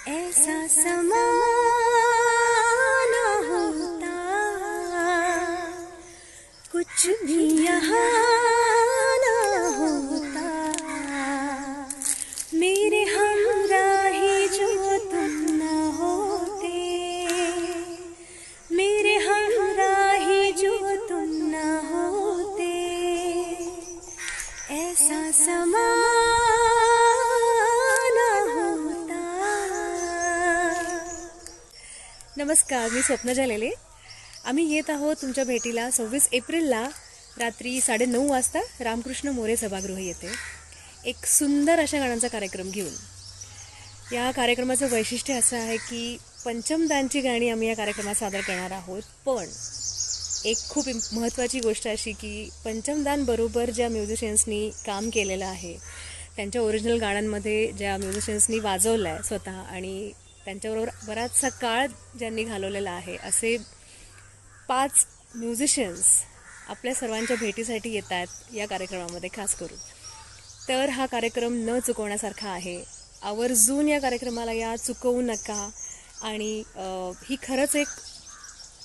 ऐसा समा न होता, कुछ भी यहाँ न होता। मेरे हमराही जो तुम न होते, मेरे हमराही जो तुम न होते, ऐसा समा नमस्कार, मी स्वप्ना झालेले. आम्ही येत आहोत तुमच्या भेटीला 26 एप्रिलला रात्री 9:30 वाजता रामकृष्ण मोरे सभागृह येथे एक सुंदर अशा गाण्यांचा कार्यक्रम घेऊन. या कार्यक्रमाचं वैशिष्ट्य असं आहे की पंचमदानची गाणी आम्ही या कार्यक्रमात सादर करणार आहोत. पण एक खूप महत्त्वाची गोष्ट अशी की पंचमदान बरोबर ज्या म्युझिशियन्सनी काम केलेलं आहे, त्यांच्या ओरिजिनल गाण्यांमध्ये ज्या म्युझिशियन्सनी वाजवलं आहे स्वतः आणि त्यांच्याबरोबर बराचसा काळ ज्यांनी घालवलेला आहे, असे 5 म्युझिशियन्स आपल्या सर्वांच्या भेटीसाठी येत आहेत या कार्यक्रमामध्ये खास करून. तर हा कार्यक्रम न चुकवण्यासारखा आहे. आवर्जून या कार्यक्रमाला या, चुकवू नका. आणि ही खरंच एक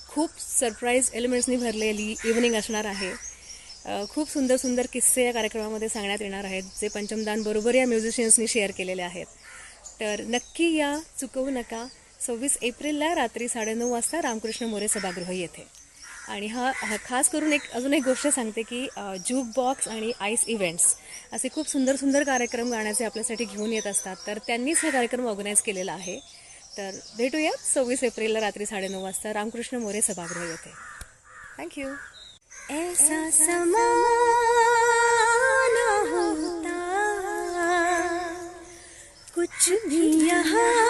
खूप सरप्राईज एलिमेंट्सनी भरलेली इव्हनिंग असणार आहे. खूप सुंदर सुंदर किस्से या कार्यक्रमामध्ये सांगण्यात येणार आहेत, जे पंचमदान बरोबर या म्युझिशियन्सनी शेअर केलेले आहेत. तर नक्की या, चुकवू नका. 26 एप्रिलला रात्री 9:30 वाजता रामकृष्ण मोरे सभागृह येथे. आणि हा खास करून अजून एक गोष्ट सांगते की ज्यूक बॉक्स आणि आईस इव्हेंट्स असे खूप सुंदर सुंदर कार्यक्रम गाण्याचे आपल्यासाठी घेऊन येत असतात. तर त्यांनीच हा कार्यक्रम ऑर्गनाईज केलेला आहे. तर भेटूया 26 एप्रिलला रात्री 9:30 वाजता रामकृष्ण मोरे सभागृह येथे. थँक्यू. ऐसा समा न होता, कुछ भी यहाँ